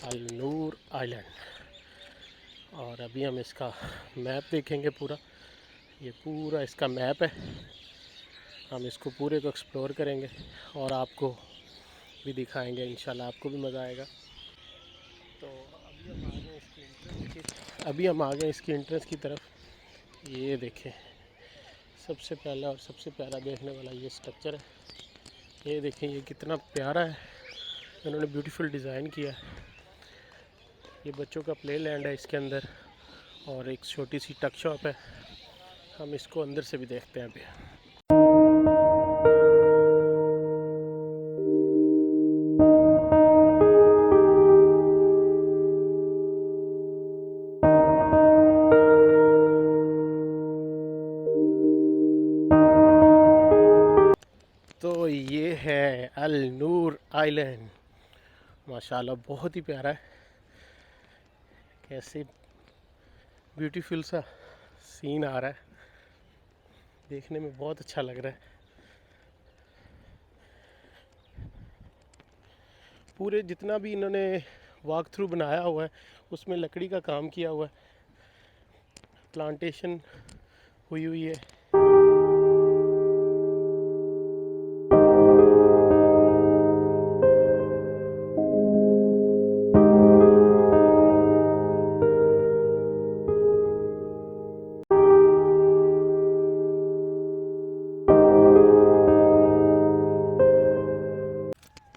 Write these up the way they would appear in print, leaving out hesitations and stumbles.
नूर island. और अभी हम इसका मैप देखेंगे पूरा। ये पूरा इसका मैप है। हम इसको पूरे को एक्सप्लोर करेंगे और आपको भी दिखाएंगे। इंशाल्लाह आपको भी मज़ा आएगा। तो अभी हम आ गए इसकी एंट्रेंस की तरफ। ये देखें, सबसे पहला और सबसे प्यारा देखने वाला ये स्ट्रक्चर है। ये देखें, ये कितना प्यारा है। इन्होंने ब्यूटीफुल डिज़ाइन किया है। ये बच्चों का प्ले लैंड है इसके अंदर, और एक छोटी सी टक शॉप है। हम इसको अंदर से भी देखते हैं अभी। तो ये है अल नूर आइलैंड। माशाल्लाह बहुत ही प्यारा है। कैसे ब्यूटीफुल सा सीन आ रहा है, देखने में बहुत अच्छा लग रहा है। पूरे जितना भी इन्होंने वॉक थ्रू बनाया हुआ है उसमें लकड़ी का काम किया हुआ है, प्लांटेशन हुई हुई है।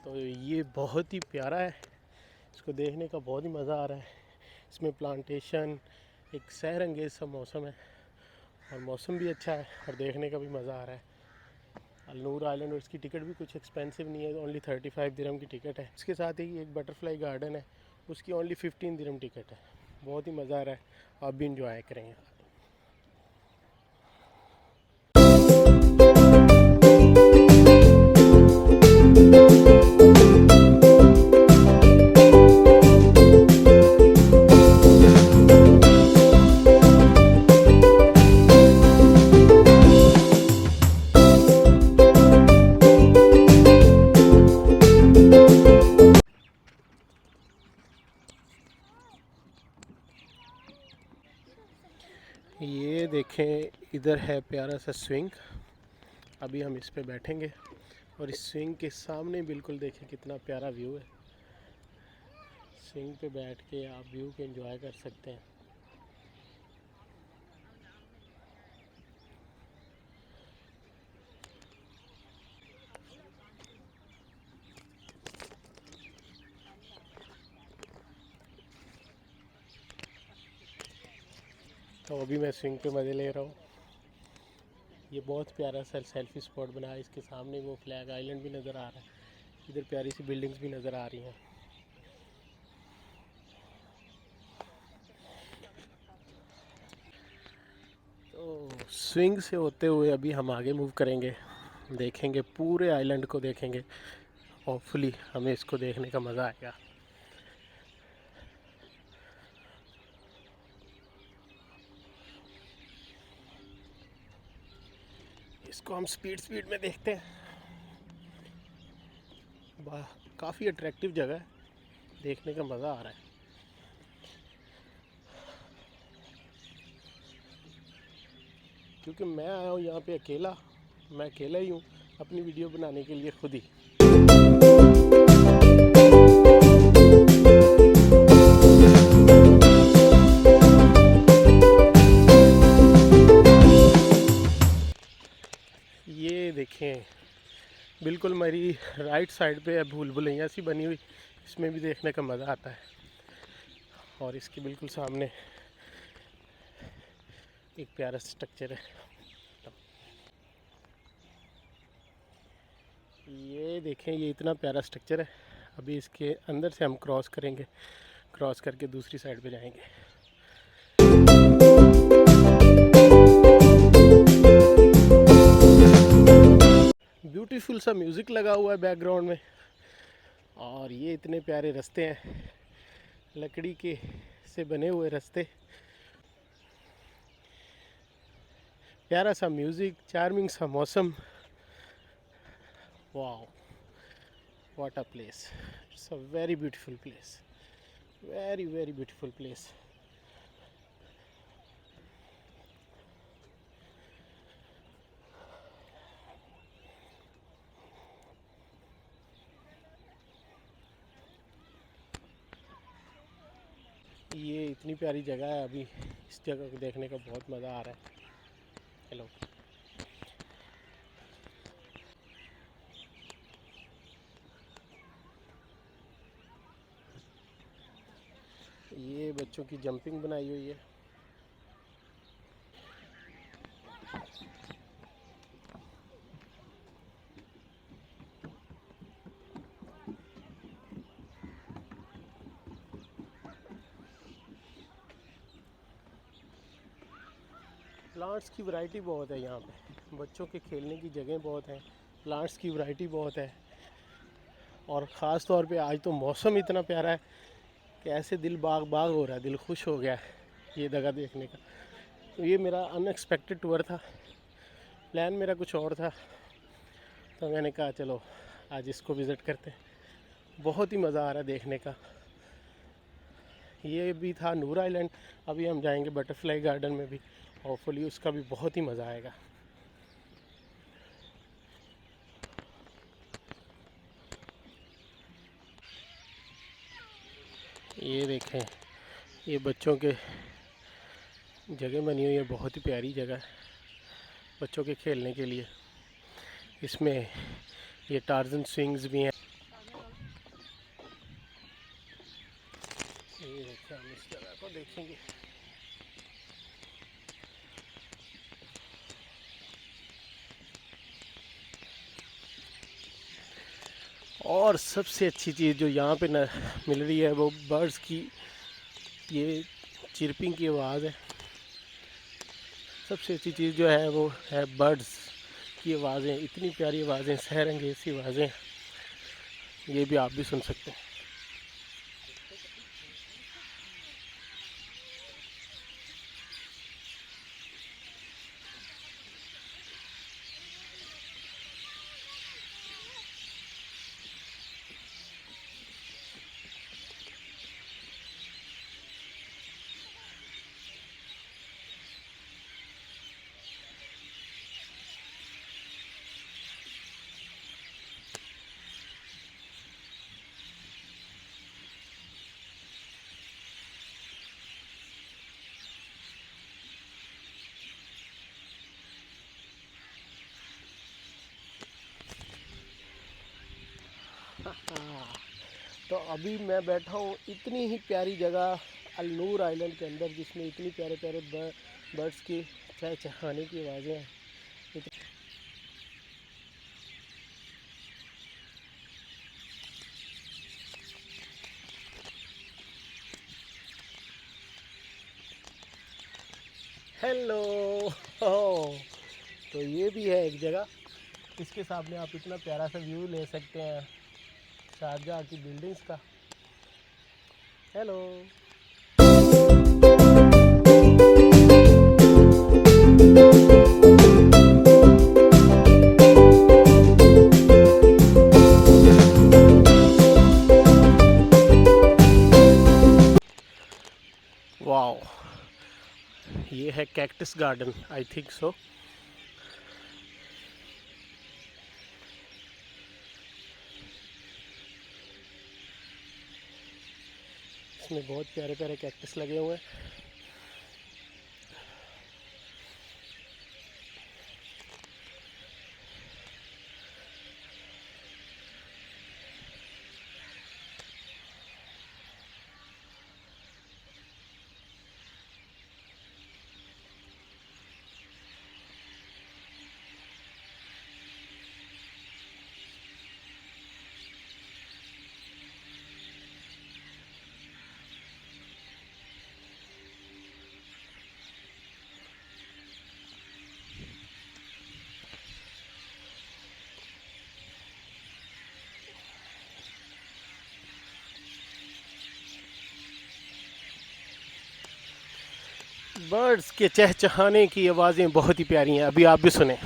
तो ये बहुत ही प्यारा है, इसको देखने का बहुत ही मज़ा आ रहा है। इसमें प्लांटेशन, एक सैर अंगेज़ सा मौसम है, और मौसम भी अच्छा है और देखने का भी मज़ा आ रहा है। नूर आइलैंड, और इसकी टिकट भी कुछ एक्सपेंसिव नहीं है, ओनली 35 दिरहम की टिकट है। इसके साथ ही एक बटरफ्लाई गार्डन है, उसकी ओनली 15 दिरहम टिकट है। बहुत ही मज़ा आ रहा है, आप भी इंजॉय करेंगे। ये देखें, इधर है प्यारा सा स्विंग। अभी हम इस पे बैठेंगे और इस स्विंग के सामने बिल्कुल देखें कितना प्यारा व्यू है। स्विंग पे बैठ के आप व्यू को एंजॉय कर सकते हैं। तो अभी मैं स्विंग पे मज़े ले रहा हूँ। ये बहुत प्यारा सा सेल्फी स्पॉट बना है। इसके सामने वो फ्लैग आइलैंड भी नज़र आ रहा है। इधर प्यारी सी बिल्डिंग्स भी नज़र आ रही हैं। तो स्विंग से होते हुए अभी हम आगे मूव करेंगे, देखेंगे पूरे आइलैंड को देखेंगे। होपफुली हमें इसको देखने का मज़ा आएगा। इसको हम स्पीड में देखते हैं। वाह, काफ़ी अट्रैक्टिव जगह है, देखने का मज़ा आ रहा है। क्योंकि मैं आया हूँ यहाँ पे अकेला, मैं अकेला ही हूँ अपनी वीडियो बनाने के लिए खुद ही। ये देखें, बिल्कुल मेरी राइट साइड पे भूल भुलैया सी बनी हुई, इसमें भी देखने का मज़ा आता है। और इसके बिल्कुल सामने एक प्यारा स्ट्रक्चर है। ये देखें, ये इतना प्यारा स्ट्रक्चर है। अभी इसके अंदर से हम क्रॉस करेंगे, क्रॉस करके दूसरी साइड पे जाएंगे। ब्यूटीफुल सा म्यूज़िक लगा हुआ है बैकग्राउंड में, और ये इतने प्यारे रास्ते हैं, लकड़ी के से बने हुए रास्ते। प्यारा सा म्यूज़िक, चार्मिंग सा मौसम। Wow, what a place, it's a very beautiful place. Very very beautiful place. ये इतनी प्यारी जगह है, अभी इस जगह को देखने का बहुत मज़ा आ रहा है। हेलो। ये बच्चों की जंपिंग बनाई हुई है। प्लांट्स की वैरायटी बहुत है यहाँ पे, बच्चों के खेलने की जगह बहुत हैं, प्लांट्स की वैरायटी बहुत है। और ख़ास तौर पे आज तो मौसम इतना प्यारा है कि ऐसे दिल बाग बाग हो रहा है, दिल खुश हो गया है ये जगह देखने का। तो ये मेरा अनएक्सपेक्टेड टूर था, प्लान मेरा कुछ और था, तो मैंने कहा चलो आज इसको विज़िट करते हैं। बहुत ही मज़ा आ रहा है देखने का। ये भी था नूर आइलैंड, अभी हम जाएंगे बटरफ्लाई गार्डन में भी, होपफुली उसका भी बहुत ही मज़ा आएगा। ये देखें, ये बच्चों के जगह बनी हुई है, बहुत ही प्यारी जगह है बच्चों के खेलने के लिए। इसमें ये टार्जन स्विंग्स भी हैं। ये देखें, हम इस जगह को देखेंगे। और सबसे अच्छी चीज़ जो यहाँ पे न मिल रही है वो बर्ड्स की ये चिरपिंग की आवाज़ है। सबसे अच्छी चीज़ जो है वो है बर्ड्स की आवाज़ें, इतनी प्यारी आवाज़ें, सहरंगेज़ सी आवाज़ें, ये भी आप भी सुन सकते हैं। हाँ, तो अभी मैं बैठा हूँ इतनी ही प्यारी जगह अल नूर आइलैंड के अंदर, जिसमें इतनी प्यारे प्यारे बर्ड्स की चहचहाने की आवाज़ें हैं। हेलो। तो ये भी है एक जगह, इसके सामने आप इतना प्यारा सा व्यू ले सकते हैं शारजाह की बिल्डिंग्स का। हेलो। वाओ, ये है cactus garden, I think so. इसमें बहुत प्यारे प्यारे कैक्टस लगे हुए हैं। बर्ड्स के चहचहाने की आवाज़ें बहुत ही प्यारी हैं, अभी आप भी सुने।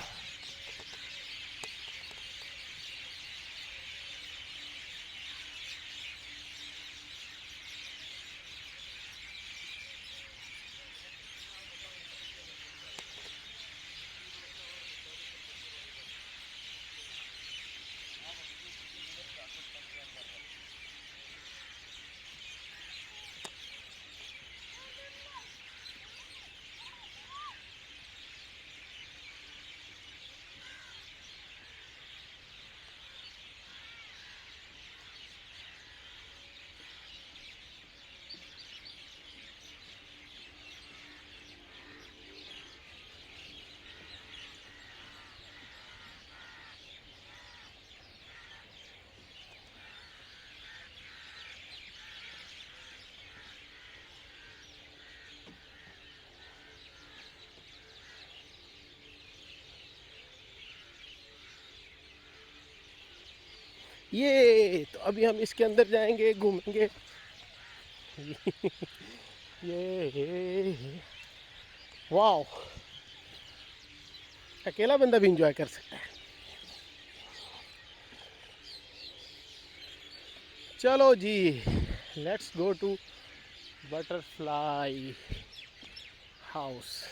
ये तो अभी हम इसके अंदर जाएंगे, घूमेंगे। ये वाह, अकेला बंदा भी इंजॉय कर सकता है। चलो जी, let's go to butterfly house.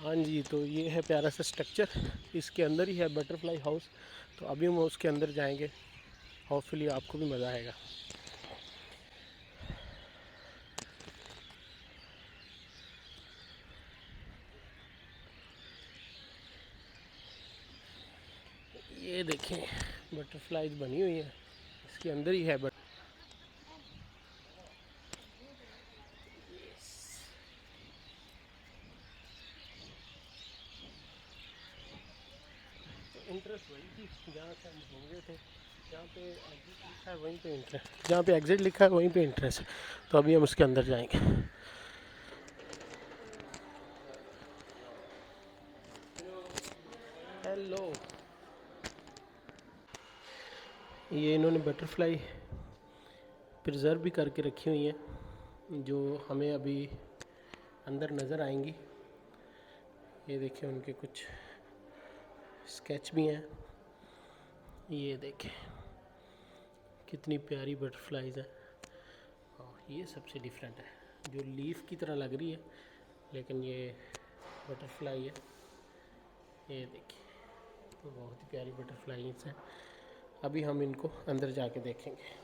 हाँ जी, तो ये है प्यारा सा स्ट्रक्चर, इसके अंदर ही है बटरफ्लाई हाउस। तो अभी हम उसके अंदर जाएंगे, होपफुली आपको भी मज़ा आएगा। ये देखें, बटरफ्लाईज बनी हुई है, इसके अंदर ही है। बट इंटरेस्ट वही थी जहाँ से हम घूम रहे थे, जहाँ पे एग्जिट लिखा है वहीं पे इंटरेस्ट, जहाँ पे एग्जिट लिखा है वहीं पे इंटरेस्ट है। तो अभी हम उसके अंदर जाएंगे। हेलो, ये इन्होंने बटरफ्लाई प्रिजर्व भी करके रखी हुई हैं, जो हमें अभी अंदर नज़र आएंगी। ये देखिए, उनके कुछ स्केच भी हैं। ये देखें कितनी प्यारी बटरफ्लाईज हैं। और ये सबसे डिफरेंट है, जो लीफ की तरह लग रही है लेकिन ये बटरफ्लाई है। ये देखिए, तो बहुत ही प्यारी बटरफ्लाईज हैं। अभी हम इनको अंदर जाके देखेंगे।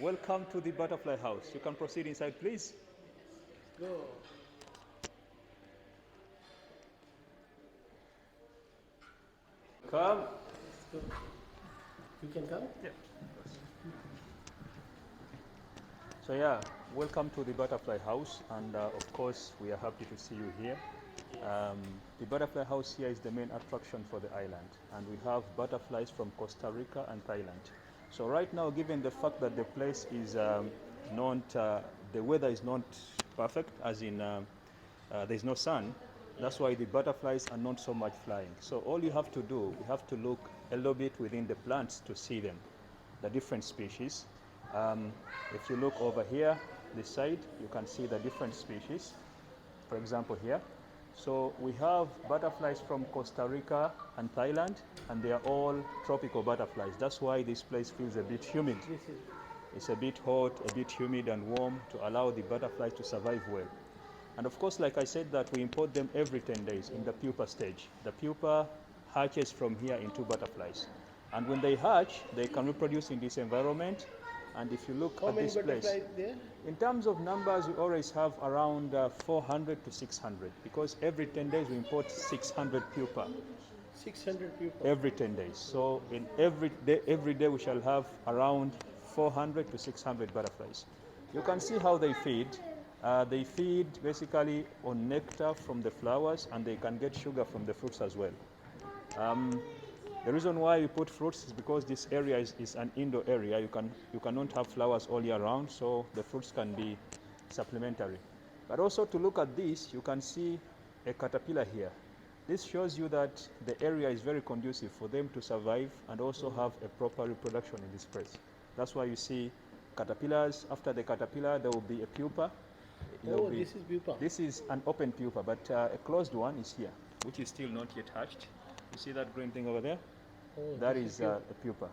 Welcome to the butterfly house. You can proceed inside, please. Go. Come. So, you can come. Yeah. So yeah, welcome to the butterfly house, and of course we are happy to see you here. The butterfly house here is the main attraction for the island, and we have butterflies from Costa Rica and Thailand. So right now, given the fact that the place is the weather is not perfect, as in there's no sun, that's why the butterflies are not so much flying. So all you have to do, you have to look a little bit within the plants to see them, the different species. Um, if you look over here, this side, you can see the different species. For example, here. So we have butterflies from Costa Rica and Thailand, and they are all tropical butterflies. That's why this place feels a bit humid. It's a bit hot, a bit humid and warm to allow the butterflies to survive well. And of course, like I said, that we import them every 10 days in the pupa stage. The pupa hatches from here into butterflies. And when they hatch, they can reproduce in this environment. And if you look at this place, there? in terms of numbers, we always have around 400 to 600, because every 10 days we import 600 pupa 600 people. every 10 days. So in every day we shall have around 400 to 600 butterflies. You can see how they feed. They feed basically on nectar from the flowers, and they can get sugar from the fruits as well. The reason why we put fruits is because this area is an indoor area. You cannot have flowers all year round, so the fruits can be supplementary. But also, to look at this, you can see a caterpillar here. This shows you that the area is very conducive for them to survive and also have a proper reproduction in this place. That's why you see caterpillars. After the caterpillar, there will be a pupa. Oh, this is pupa. This is an open pupa, but a closed one is here, which is still not yet hatched. You see that green thing over there? Oh, That this is pupa. the pupa.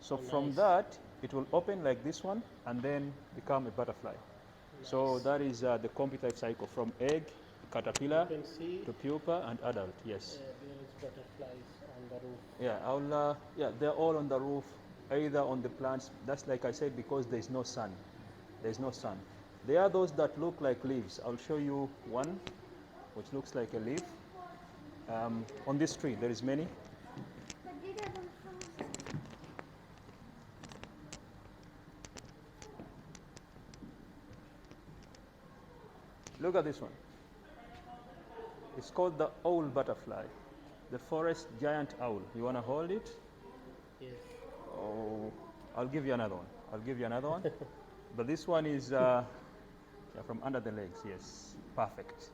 So Oh, from nice. that, it will open like this one and then become a butterfly. So that is the complete life cycle, from egg, caterpillar, You can see to pupa and adult. Yes. there is butterflies on the roof. Yeah, they're all on the roof, either on the plants. That's like I said, because there's no sun. There's no sun. There are those that look like leaves. I'll show you one, which looks like a leaf. On this tree, there is many. Look at this one. It's called the owl butterfly, the forest giant owl. You want to hold it? Yes. Oh, I'll give you another one. I'll give you another one. But this one is yeah, from under the legs. Yes, perfect.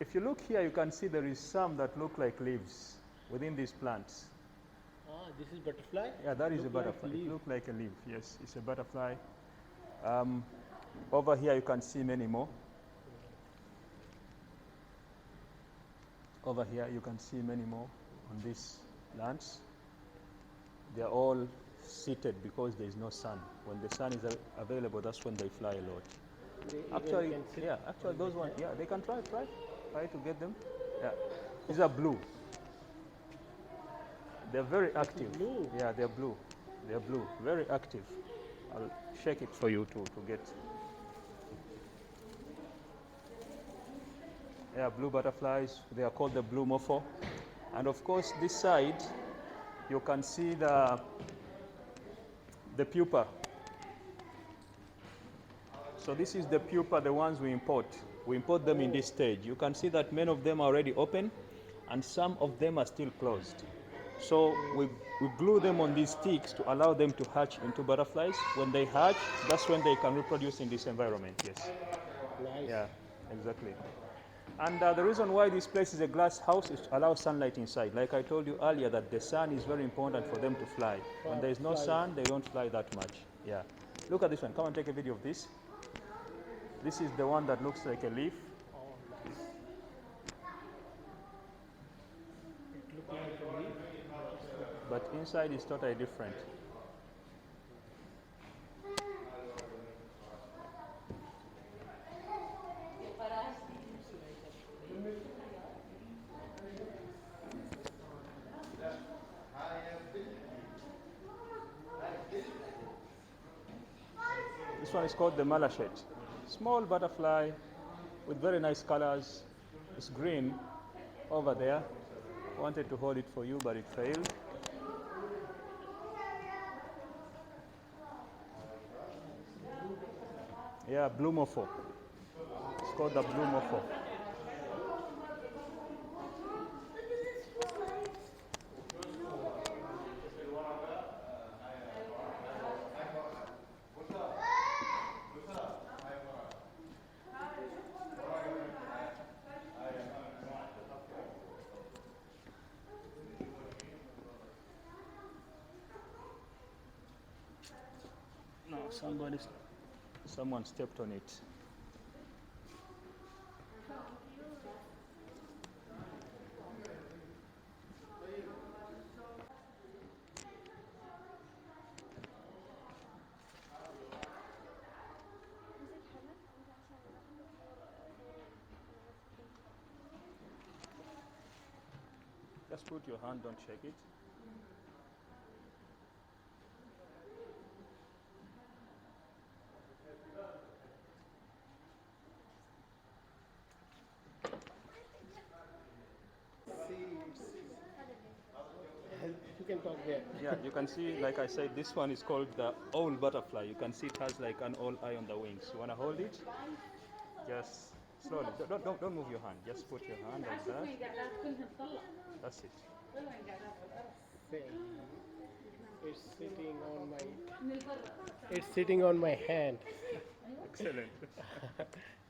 If you look here, you can see there is some that look like leaves within these plants. Ah, this is butterfly? Yeah, that is a Look like butterfly. leaf. It looks like a leaf. Yes, it's a butterfly. Over here, you can see many more. Over here, you can see many more on these plants. They are all seated because there is no sun. When the sun is available, that's when they fly a lot. They even Actually, can sit yeah, actually on those the ones, head. yeah, they can try to get them. Yeah, these are blue. They're very active. blue. Yeah, they're blue. They're blue, very active. I'll shake it for you to get. Yeah, blue butterflies. They are called the blue morpho. And of course, this side, you can see the pupa. So this is the pupa, the ones we import. We import them in this stage. You can see that many of them are already open and some of them are still closed. So we glue them on these sticks to allow them to hatch into butterflies. When they hatch, that's when they can reproduce in this environment, yes. Nice. Yeah, exactly. And the reason why this place is a glass house is to allow sunlight inside. Like I told you earlier, that the sun is very important for them to fly. When there is no Fly. sun, they don't fly that much. Yeah. Look at this one. Come and take a video of this. This is the one that looks like a leaf. Oh, nice. It looks like a leaf. But inside is totally different. This one is called the malachet. Small butterfly with very nice colors. It's green over there. Wanted to hold it for you, but it failed. Yeah, blue morpho. It's called the blue morpho. No, Someone stepped on it. Just put your hand, don't shake it. You can talk there. Yeah, you can see, like I said, this one is called the owl butterfly. You can see it has like an owl eye on the wings. You want to hold it? Just slowly. Don't move your hand. Just put your hand like that. That's it. Same. It's sitting on my. It's sitting on my hand. Excellent.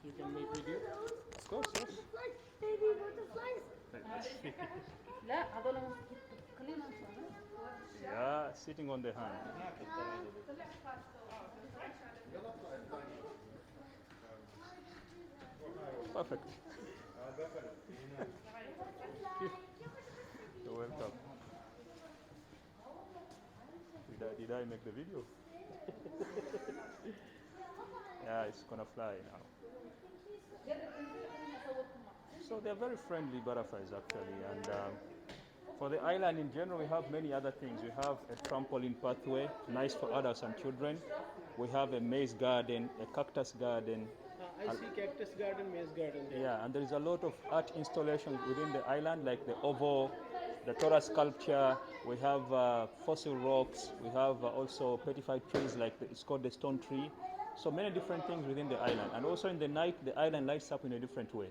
You can make video. Of course, yes. Baby butterflies. لا هذول خلينا Yeah, sitting on the hand. Perfect. You're welcome. Did I make the video? Yeah, it's gonna fly now. So they're very friendly butterflies actually, and for the island in general, we have many other things. We have a trampoline pathway, nice for adults and children. We have a maze garden, a cactus garden. I see Cactus Garden, Maze Garden there. Yeah, and there is a lot of art installations within the island, like the oval, the Torah sculpture. We have fossil rocks. We have also petrified trees, like it's called the stone tree. So many different things within the island. And also in the night, the island lights up in a different way.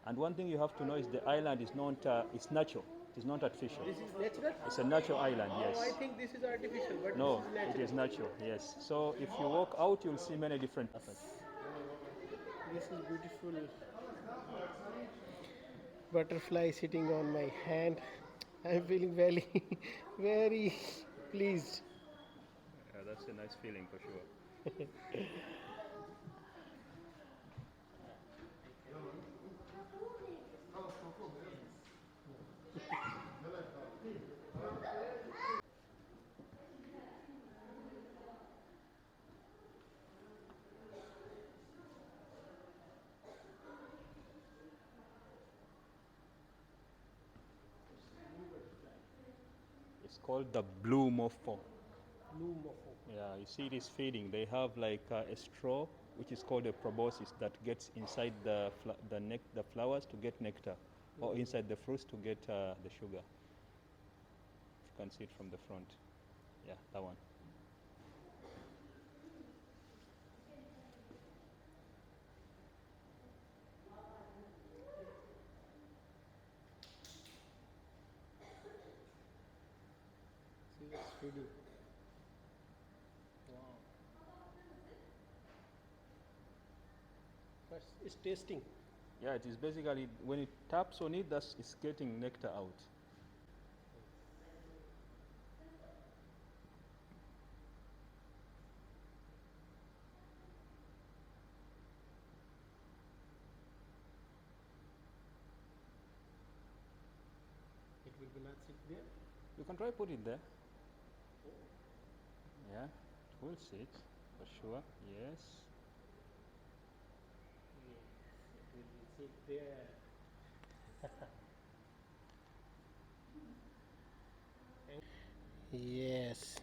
And one thing you have to know is the island is not, it's natural. It is not artificial. This is natural? It's a natural island, Oh, I yes. think this is artificial, but No, this is it is natural. natural, yes. So if you walk out, you'll see many different. This is beautiful. Butterfly sitting on my hand. I'm feeling very, very pleased. Yeah, that's a nice feeling for sure. It's called the blue mofo. Blue mofo. Yeah, you see it is feeding. They have like a straw, which is called a proboscis, that gets inside the flowers to get nectar, or inside the fruits to get the sugar. You can see it from the front. Yeah, that one. See, it's feeding. Wow. But it's tasting. Yeah, it is basically when it taps on it, it's getting nectar out. It will be not sit there. You can try put it there. Yeah, it will sit for sure. Yes. Yes, it will be sit there. Yes.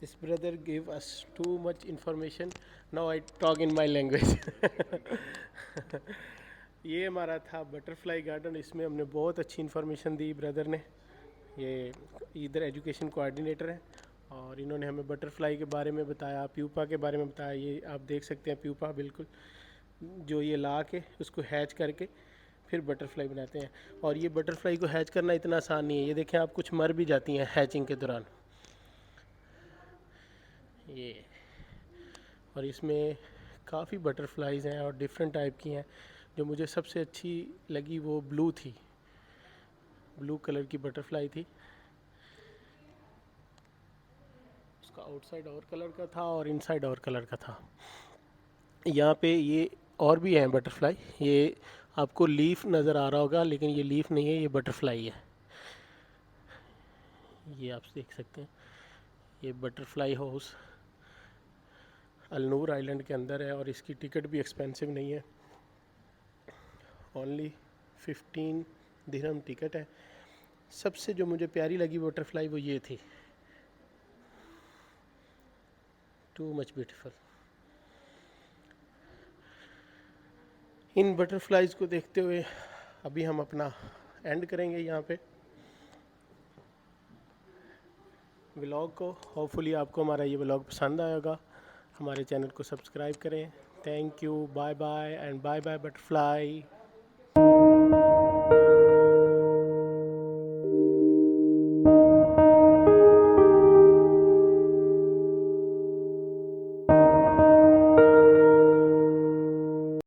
This brother gave us too much information. Now I talk in my language. ये हमारा था butterfly garden. इसमें हमने बहुत अच्छी information दी brother ने. ये इधर एजुकेशन कोऑर्डिनेटर हैं और इन्होंने हमें बटरफ्लाई के बारे में बताया, प्यूपा के बारे में बताया. ये आप देख सकते हैं प्यूपा बिल्कुल, जो ये ला के उसको हैच करके फिर बटरफ्लाई बनाते हैं. और ये बटरफ्लाई को हैच करना इतना आसान नहीं है. ये देखें आप, कुछ मर भी जाती हैं हैचिंग के दौरान. ये और इसमें काफ़ी बटरफ्लाइज हैं और डिफरेंट टाइप की हैं. जो मुझे सबसे अच्छी लगी वो ब्लू थी, ब्लू कलर की बटरफ्लाई थी. उसका आउटसाइड और कलर का था और इनसाइड और कलर का था. यहाँ पे ये और भी हैं बटरफ्लाई. ये आपको लीफ नज़र आ रहा होगा, लेकिन ये लीफ नहीं है, ये बटरफ्लाई है. ये आप देख सकते हैं, ये बटरफ्लाई हाउस अलनूर आइलैंड के अंदर है और इसकी टिकट भी एक्सपेंसिव नहीं है. ओनली 15 दिरहम टिकट है. सबसे जो मुझे प्यारी लगी बटरफ्लाई वो ये थी. Too much beautiful. इन बटरफ्लाइज को देखते हुए अभी हम अपना एंड करेंगे यहाँ पे व्लॉग को. होपफुली आपको हमारा ये व्लॉग पसंद आएगा. हमारे चैनल को सब्सक्राइब करें. Thank you. Bye bye and bye bye butterfly.